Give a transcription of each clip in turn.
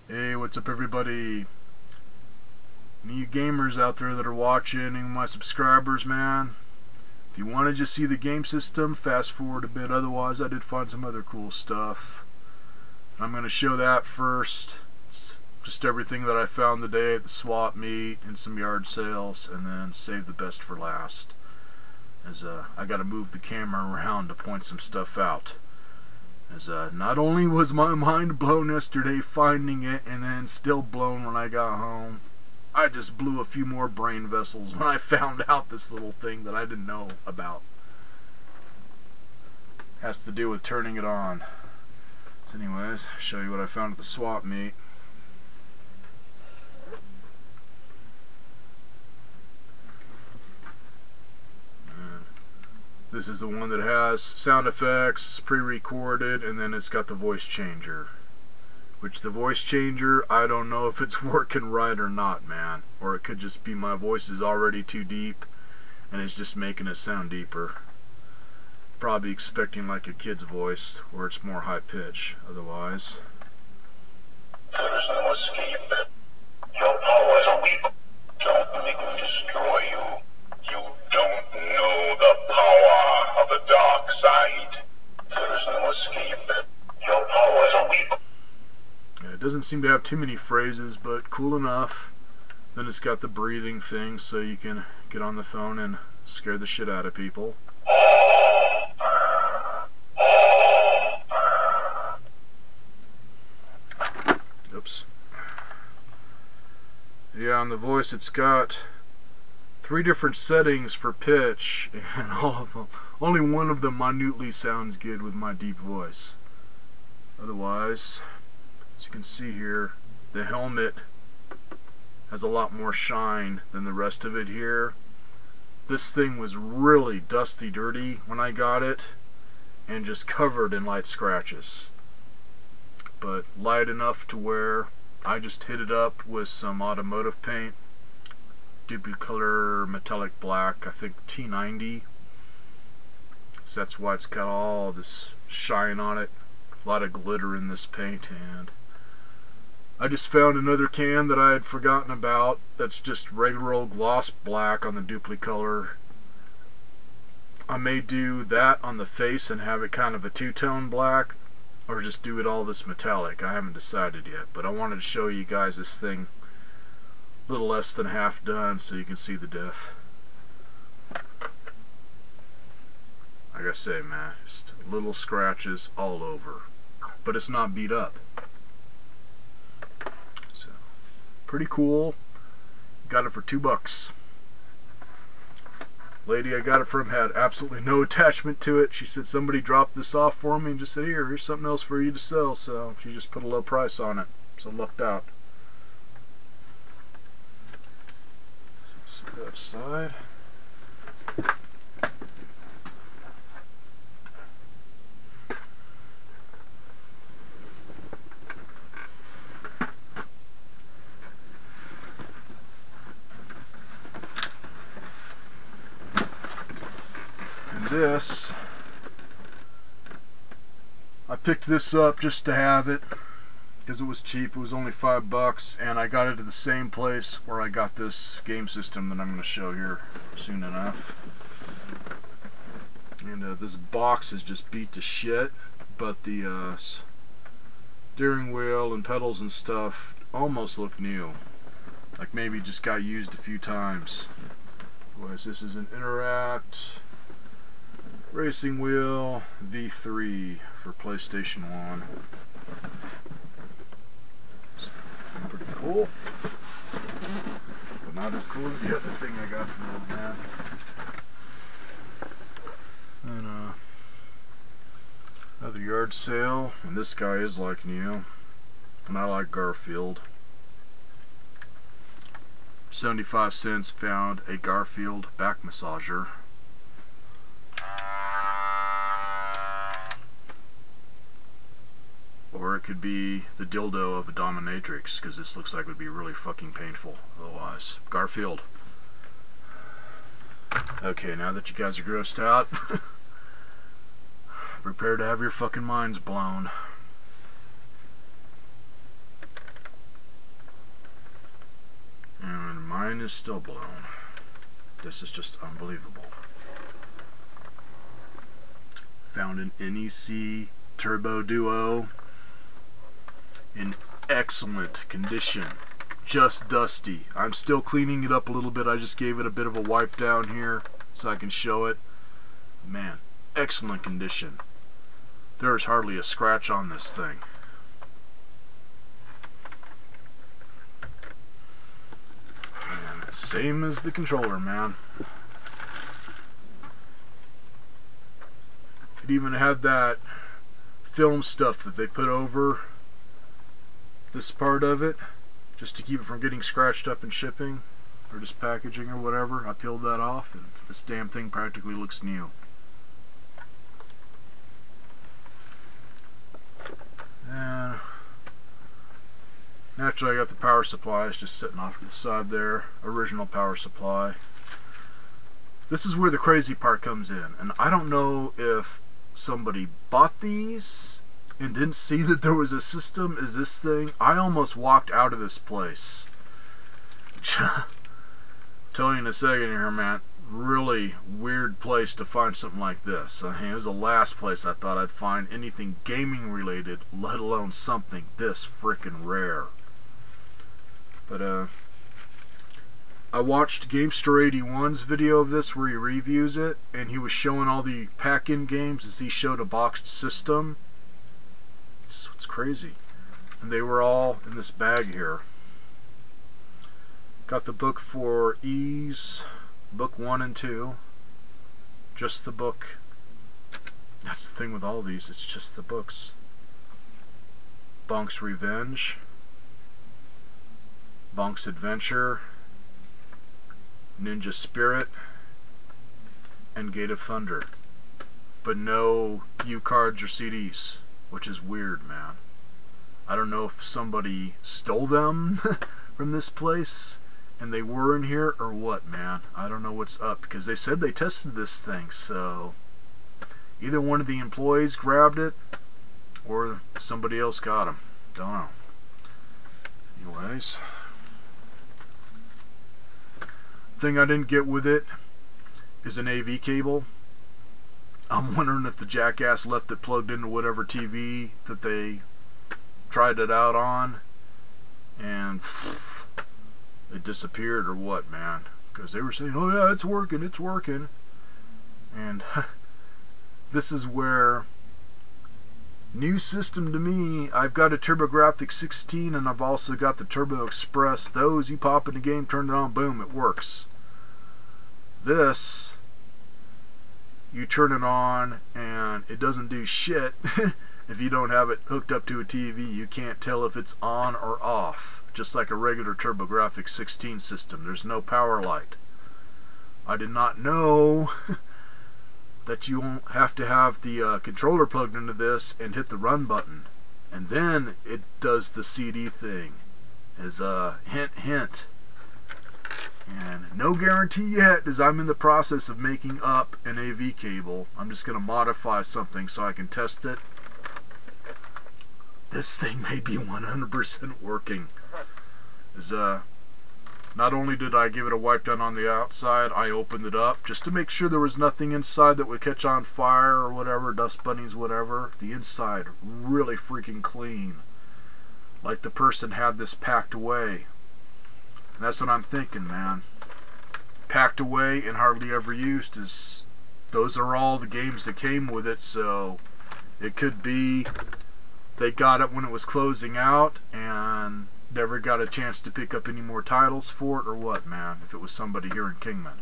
Hey, what's up everybody? Any of you gamers out there that are watching, any of my subscribers, man, if you want to just see the game system, fast forward a bit. Otherwise, I did find some other cool stuff. I'm going to show that first. It's just everything that I found today at the swap meet and some yard sales, and then save the best for last, as I got to move the camera around to point some stuff out. As not only was my mind blown yesterday finding it, and then still blown when I got home, I just blew a few more brain vessels when I found out this little thing that I didn't know about. Has to do with turning it on. So anyways, show you what I found at the swap meet. This is the one that has sound effects pre-recorded, and then it's got the voice changer. Which the voice changer, I don't know if it's working right or not, man. Or it could just be my voice is already too deep and it's just making it sound deeper. Probably expecting like a kid's voice where it's more high pitch otherwise. There's no escape. Your powers are weak. Don't make them destroy you. You don't know the power of the dark side. There is no escape. Your powers are weak. Yeah, it doesn't seem to have too many phrases, but cool enough. Then it's got the breathing thing so you can get on the phone and scare the shit out of people. Oops. Yeah, on the voice it's got 3 different settings for pitch, and all of them, only one of them minutely sounds good with my deep voice. Otherwise, as you can see here, the helmet has a lot more shine than the rest of it here. This thing was really dusty dirty when I got it, and just covered in light scratches. But light enough to where I just hit it up with some automotive paint. Duplicolor metallic black, I think T90. So that's why it's got all this shine on it. A lot of glitter in this paint, and I just found another can that I had forgotten about that's just regular old gloss black on the Duplicolor. I may do that on the face and have it kind of a two-tone black, or just do it all this metallic. I haven't decided yet, but I wanted to show you guys this thing a little less than half done so you can see the diff. Like I say, man, just little scratches all over, but it's not beat up. So pretty cool. Got it for $2. Lady I got it from had absolutely no attachment to it. She said somebody dropped this off for me and just said, here's something else for you to sell. So she just put a low price on it. So lucked out. Set that aside. This, I picked this up just to have it because it was cheap. It was only $5, and I got it at the same place where I got this game system that I'm going to show here soon enough. And this box is just beat to shit, but the steering wheel and pedals and stuff almost look new, like maybe just got used a few times. Anyways, this is an Interact Racing Wheel V3 for PlayStation 1. So, pretty cool. But not as cool as the other thing I got from old man. And another yard sale. And this guy is like new. And I like Garfield. 75 cents found a Garfield back massager. Or it could be the dildo of a dominatrix, because this looks like it would be really fucking painful otherwise. Garfield. Okay, now that you guys are grossed out, prepare to have your fucking minds blown. is still blown. This is just unbelievable. Found an NEC Turbo Duo in excellent condition. Just dusty. I'm still cleaning it up a little bit. I just gave it a bit of a wipe down here so I can show it. Man, excellent condition. There's hardly a scratch on this thing. And same as the controller, man. It even had that film stuff that they put over this part of it, just to keep it from getting scratched up in shipping or just packaging or whatever. I peeled that off and this damn thing practically looks new. And naturally I got the power supply. It's just sitting off to the side there. Original power supply. This is where the crazy part comes in, and I don't know if somebody bought these and didn't see that there was a system as this thing. I almost walked out of this place. Tell you in a second here, man. Really weird place to find something like this. I mean, it was the last place I thought I'd find anything gaming related, let alone something this frickin' rare. But I watched GameStar81's video of this where he reviews it, and he was showing all the pack-in games as he showed a boxed system. It's crazy. And they were all in this bag here. Got the book for Ys, book 1 and 2. Just the book. That's the thing with all these, it's just the books. Bonk's Revenge, Bonk's Adventure, Ninja Spirit, and Gate of Thunder. But no U-cards or CDs, which is weird, man. I don't know if somebody stole them from this place and they were in here or what, man. I don't know what's up, because they said they tested this thing, so either one of the employees grabbed it or somebody else got them. Don't know. Anyways, thing I didn't get with it is an AV cable. I'm wondering if the jackass left it plugged into whatever TV that they tried it out on and it disappeared or what, man. Because they were saying, oh yeah, it's working. And this is where, new system to me, I've got a TurboGrafx 16 and I've also got the Turbo Express. Those, you pop in the game, turn it on, boom, it works. This, you turn it on and it doesn't do shit. If you don't have it hooked up to a TV, you can't tell if it's on or off. Just like a regular TurboGrafx 16 system. There's no power light. I did not know that you won't have to have the controller plugged into this and hit the run button. And then it does the CD thing. As a hint. And no guarantee yet, as I'm in the process of making up an AV cable. I'm just going to modify something so I can test it. This thing may be 100% working. As not only did I give it a wipe down on the outside, I opened it up just to make sure there was nothing inside that would catch on fire or whatever, dust bunnies, whatever. The inside really freaking clean. Like the person had this packed away. And that's what I'm thinking, man. Packed away and hardly ever used. Is those are all the games that came with it, so it could be they got it when it was closing out and never got a chance to pick up any more titles for it or what, man, if it was somebody here in Kingman.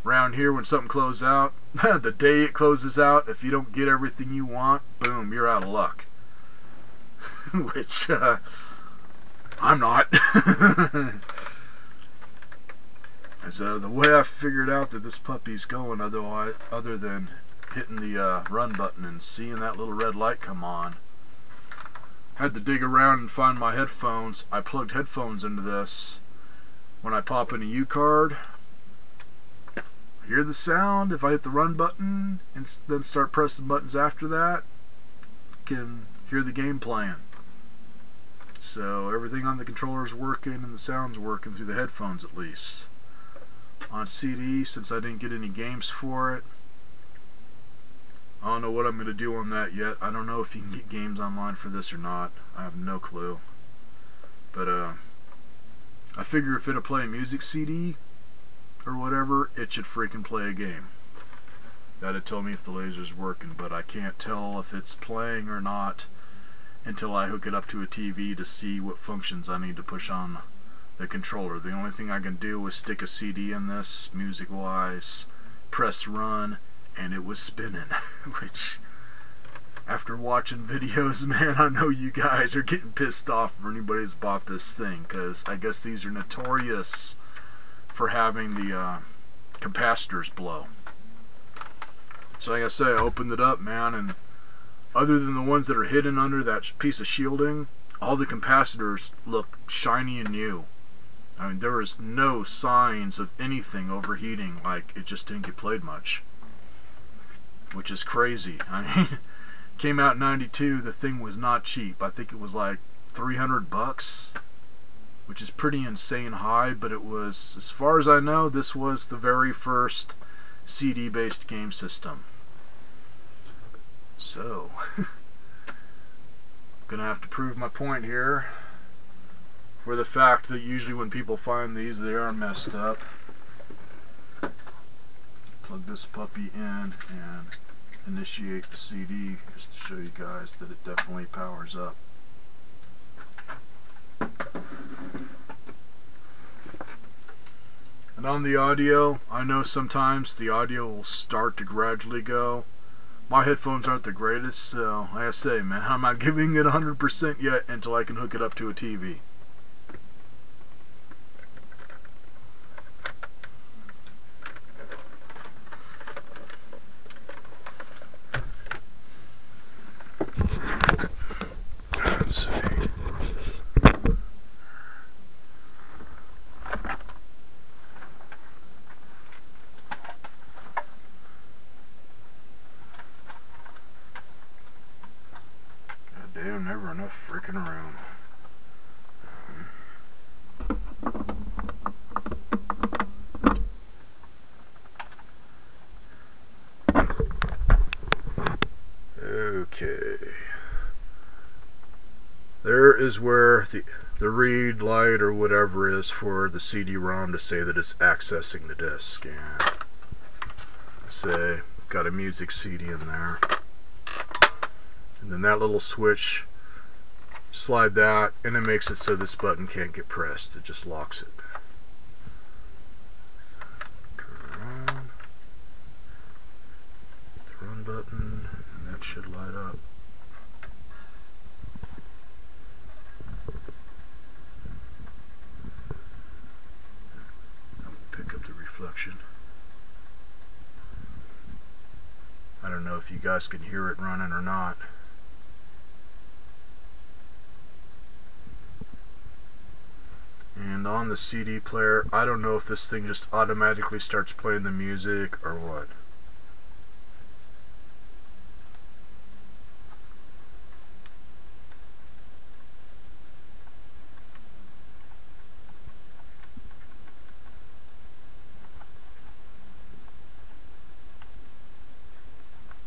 Around here, when something closes out, the day it closes out, if you don't get everything you want, boom, you're out of luck. Which, I'm not. So the way I figured out that this puppy's going, other than hitting the run button and seeing that little red light come on, had to dig around and find my headphones. I plugged headphones into this. When I pop in a U-card, hear the sound. If I hit the run button and then start pressing buttons after that, can hear the game playing. So everything on the controller is working and the sound's working through the headphones at least. On CD, since I didn't get any games for it, I don't know what I'm going to do on that yet. I don't know if you can get games online for this or not. I have no clue. But I figure if it'll play a music CD or whatever, it should freaking play a game. That'd tell me if the laser's working, but I can't tell if it's playing or not until I hook it up to a TV to see what functions I need to push on the controller. The only thing I can do is stick a CD in this, music-wise, press run, and it was spinning. Which, after watching videos, man, I know you guys are getting pissed off if anybody's bought this thing, because I guess these are notorious for having the capacitors blow. So like I say, I opened it up, man, and other than the ones that are hidden under that piece of shielding, all the capacitors look shiny and new. I mean, there is no signs of anything overheating, like it just didn't get played much. Which is crazy. I mean, came out in '92, the thing was not cheap. I think it was like $300, which is pretty insane high, but it was, as far as I know, this was the very first CD-based game system. So, gonna have to prove my point here for the fact that usually when people find these, they are messed up. Plug this puppy in and initiate the CD just to show you guys that it definitely powers up. And on the audio, I know sometimes the audio will start to gradually go. My headphones aren't the greatest, so like I say, man, I'm not giving it 100% yet until I can hook it up to a TV. Let's see. Goddamn, never enough freaking room. Okay. There is where the read light or whatever is for the CD-ROM to say that it's accessing the disk. And say, got a music CD in there. And then that little switch, slide that, and it makes it so this button can't get pressed. It just locks it. Turn around. Hit the run button, and that should light up. Pick up the reflection. I don't know if you guys can hear it running or not. And on the CD player, I don't know if this thing just automatically starts playing the music or what.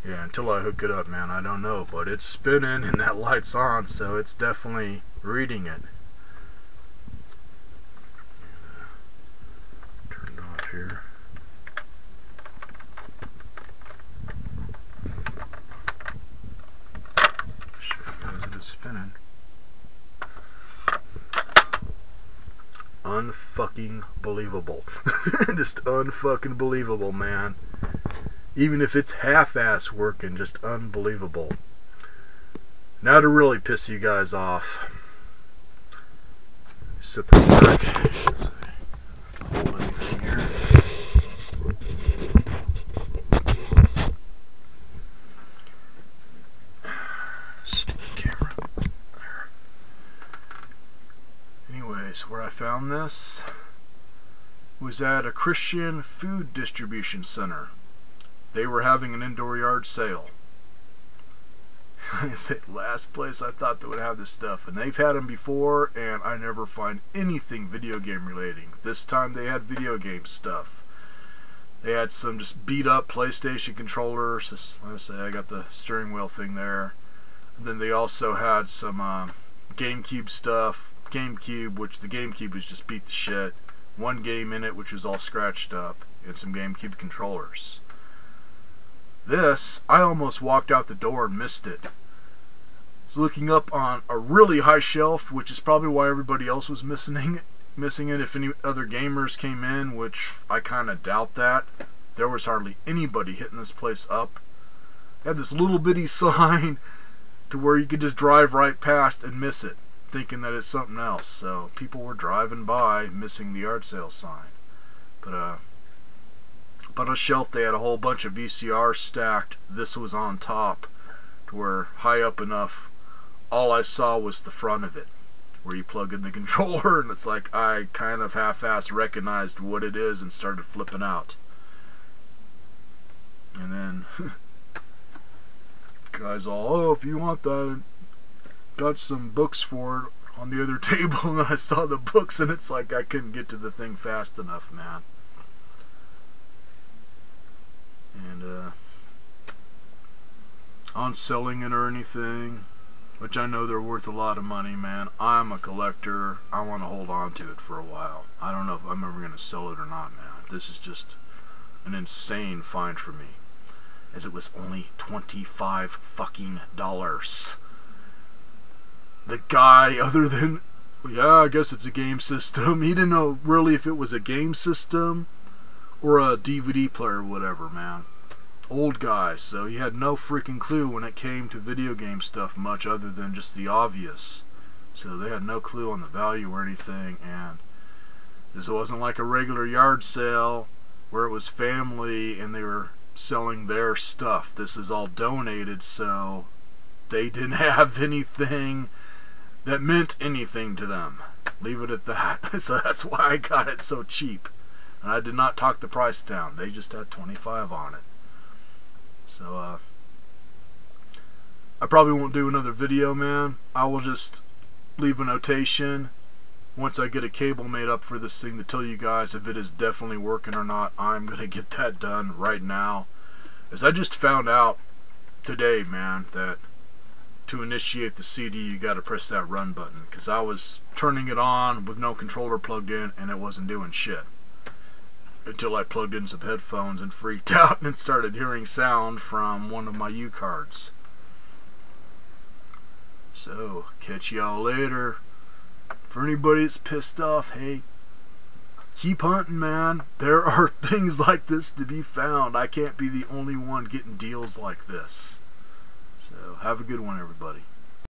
Yeah, until I hook it up, man, I don't know, but it's spinning and that light's on, so it's definitely reading it. Turn it off here. Show you guys that it's spinning. Unfucking believable. Just unfucking believable, man. Even if it's half-ass working, just unbelievable. Now to really piss you guys off. Set this back. Hold anything here. Stupid camera. There. Anyways, where I found this was at a Christian food distribution center. They were having an indoor yard sale. I say last place I thought they would have this stuff, and they've had them before, and I never find anything video game relating. This time they had video game stuff. They had some just beat up PlayStation controllers. Just, like I say, I got the steering wheel thing there. And then they also had some GameCube stuff. GameCube, which the GameCube was just beat to shit. One game in it, which was all scratched up, and some GameCube controllers. This, I almost walked out the door and missed it. I was looking up on a really high shelf, which is probably why everybody else was missing it if any other gamers came in, which I kind of doubt that. There was hardly anybody hitting this place up. It had this little bitty sign to where you could just drive right past and miss it, thinking that it's something else. So people were driving by missing the yard sale sign. But on a shelf they had a whole bunch of VCRs stacked. This was on top, to where high up enough all I saw was the front of it, where you plug in the controller, and it's like I kind of half-assed recognized what it is and started flipping out. And then guys all, oh, if you want that, got some books for it on the other table, and I saw the books, and it's like I couldn't get to the thing fast enough, man. And on selling it or anything, which I know they're worth a lot of money, man. I'm a collector. I want to hold on to it for a while. I don't know if I'm ever going to sell it or not, man. This is just an insane find for me, as it was only $25 fucking dollars. The guy, other than, yeah, I guess it's a game system, he didn't know really if it was a game system or a DVD player or whatever, man. Old guy, so he had no freaking clue when it came to video game stuff much other than just the obvious. So they had no clue on the value or anything, and this wasn't like a regular yard sale where it was family and they were selling their stuff. This is all donated, so they didn't have anything that meant anything to them. Leave it at that. So that's why I got it so cheap. And I did not talk the price down. They just had 25 on it. So, I probably won't do another video, man. I will just leave a notation once I get a cable made up for this thing to tell you guys if it is definitely working or not. I'm going to get that done right now. As I just found out today, man, that to initiate the CD, you got to press that run button. Because I was turning it on with no controller plugged in, and it wasn't doing shit. Until I plugged in some headphones and freaked out and started hearing sound from one of my U-cards. So, catch y'all later. For anybody that's pissed off, hey, keep hunting, man. There are things like this to be found. I can't be the only one getting deals like this. So, have a good one, everybody.